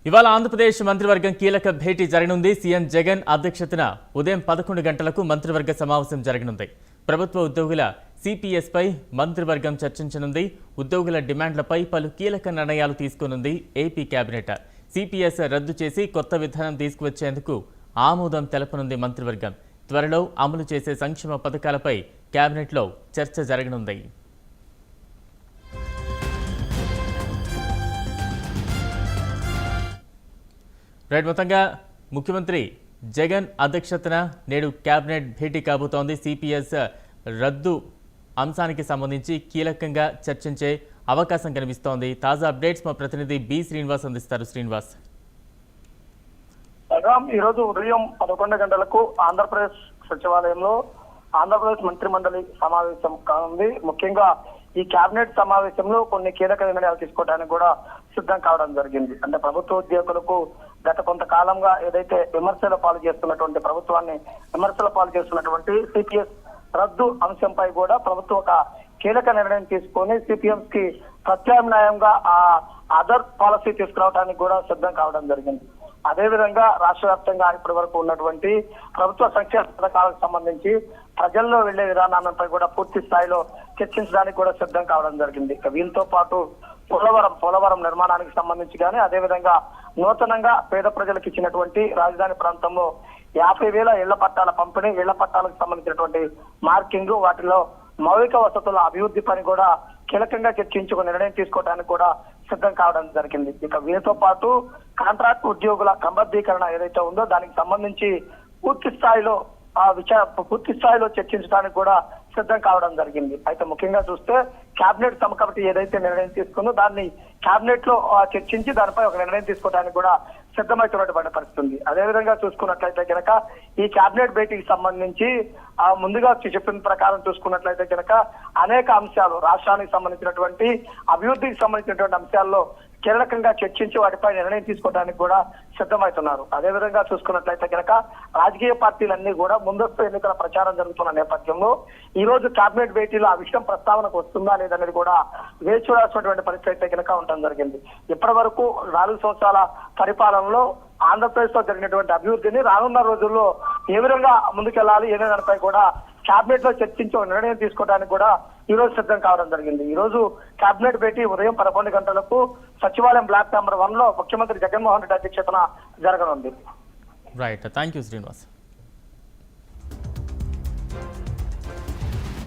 ఇవాళ ఆంధ్రప్రదేశ్ మంత్రివర్గం కీలక భేటీ జరగనుంది. సీఎం జగన్ అధ్యక్షతన ఉదయం 11 గంటలకు మంత్రివర్గ సమావేశం జరగనుంది. ప్రభుత్వ ఉద్యోగుల సిపిఎస్ పై మంత్రివర్గం చర్చించనుంది. ఉద్యోగుల డిమాండ్లపై పలు కీలక నిర్ణయాలు తీసుకోనుంది ఏపీ కేబినెట్. సిపిఎస్ రద్దు చేసి కొత్త విధానం తీసుకువచ్చేందుకు ఆమోదం తెలపనుంది మంత్రివర్గం. త్వరలో అమలు చేసే సంక్షేమ పథకాలపై కేబినెట్లో చర్చ జరగనుంది. మొత్తంగా ముఖ్యమంత్రి జగన్ అధ్యక్షతన నేడు కేబినెట్ భేటీ కాబోతోంది. సిపిఎస్ రద్దు అంశానికి సంబంధించి కీలకంగా చర్చించే అవకాశం కనిపిస్తోంది. తాజా అప్డేట్స్ మా ప్రతినిధి బి శ్రీనివాస్ అందిస్తారు. శ్రీనివాస్, ఈరోజు ఉదయం 11 గంటలకు ఆంధ్రప్రదేశ్ సచివాలయంలో ఆంధ్రప్రదేశ్ మంత్రి మండలి సమావేశం కానుంది. ముఖ్యంగా ఈ కేబినెట్ సమావేశంలో కొన్ని కీలక నిర్ణయాలు తీసుకోవడానికి కూడా సిద్ధం కావడం జరిగింది. అంటే ప్రభుత్వ ఉద్యోగులకు గత కొంతకాలంగా ఏదైతే విమర్శల పాలు చేస్తున్నటువంటి ప్రభుత్వాన్ని విమర్శల పాలు చేస్తున్నటువంటి సిపిఎస్ రద్దు అంశంపై కూడా ప్రభుత్వం ఒక కీలక నిర్ణయం తీసుకొని సిపిఎం కి ప్రత్యామ్నాయంగా ఆ అదర్ పాలసీ తీసుకురావడానికి కూడా సిద్ధం కావడం జరిగింది. అదేవిధంగా రాష్ట్ర వ్యాప్తంగా ఇప్పటి వరకు ఉన్నటువంటి ప్రభుత్వ సంక్షేమ పథకాలకు సంబంధించి ప్రజల్లో వెళ్లే విధానాలపై కూడా పూర్తి స్థాయిలో చర్చించడానికి కూడా సిద్ధం కావడం జరిగింది. వీళ్ళతో పాటు పోలవరం నిర్మాణానికి సంబంధించి కానీ అదేవిధంగా నూతనంగా పేద ప్రజలకు ఇచ్చినటువంటి రాజధాని ప్రాంతంలో 50,000 ఇళ్ల పట్టాల పంపిణీ, ఇళ్ల పట్టాలకు సంబంధించినటువంటి మార్కింగ్, వాటిలో మౌలిక వసతుల అభివృద్ధి పని కూడా కీలకంగా చర్చించుకుని నిర్ణయం తీసుకోవడానికి కూడా సిద్ధం కావడం జరిగింది. ఇక వీటితో పాటు కాంట్రాక్ట్ ఉద్యోగుల క్రమబద్ధీకరణ ఏదైతే ఉందో దానికి సంబంధించి పూర్తి స్థాయిలో చర్చించడానికి కూడా సిద్ధం కావడం జరిగింది. అయితే ముఖ్యంగా చూస్తే కేబినెట్ సబ్ కమిటీ ఏదైతే నిర్ణయం తీసుకుందో దాన్ని కేబినెట్ లో చర్చించి దానిపై ఒక నిర్ణయం తీసుకోవడానికి కూడా సిద్ధమవుతున్నటువంటి పరిస్థితి ఉంది. అదేవిధంగా చూసుకున్నట్లయితే కనుక ఈ కేబినెట్ భేటీకి సంబంధించి ముందుగా చెప్పిన ప్రకారం చూసుకున్నట్లయితే కనుక అనేక అంశాలు రాష్ట్రానికి సంబంధించినటువంటి అభివృద్ధికి సంబంధించినటువంటి అంశాల్లో కీలకంగా చర్చించి వాటిపై నిర్ణయం తీసుకోవడానికి కూడా సిద్ధమవుతున్నారు. అదేవిధంగా చూసుకున్నట్లయితే కనుక రాజకీయ పార్టీలన్నీ కూడా ముందస్తు ఎన్నికల ప్రచారం జరుగుతున్న నేపథ్యంలో ఈ రోజు కేబినెట్ భేటీలో ఆ విషయం ప్రస్తావనకు వస్తుందా లేదనేది కూడా వేచి చూడాల్సినటువంటి పరిస్థితి అయితే కనుక ఉండడం జరిగింది. ఇప్పటి వరకు 4 సంవత్సరాల పరిపాలనలో ఆంధ్రప్రదేశ్ లో జరిగినటువంటి అభివృద్ధిని రానున్న రోజుల్లో ఏ విధంగా ముందుకెళ్లాలి అనే దానిపై కూడా కేబినెట్ లో చర్చించి నిర్ణయం తీసుకోవడానికి కూడా ఈ రోజు సిద్ధం కావడం జరిగింది. ఈ రోజు కేబినెట్ భేటీ ఉదయం 11 గంటలకు సచివాలయం బ్లాక్ నెంబర్ 1 లో ముఖ్యమంత్రి జగన్మోహన్ రెడ్డి అధ్యక్షతన జరగనుంది. Right, thank you Srinivas.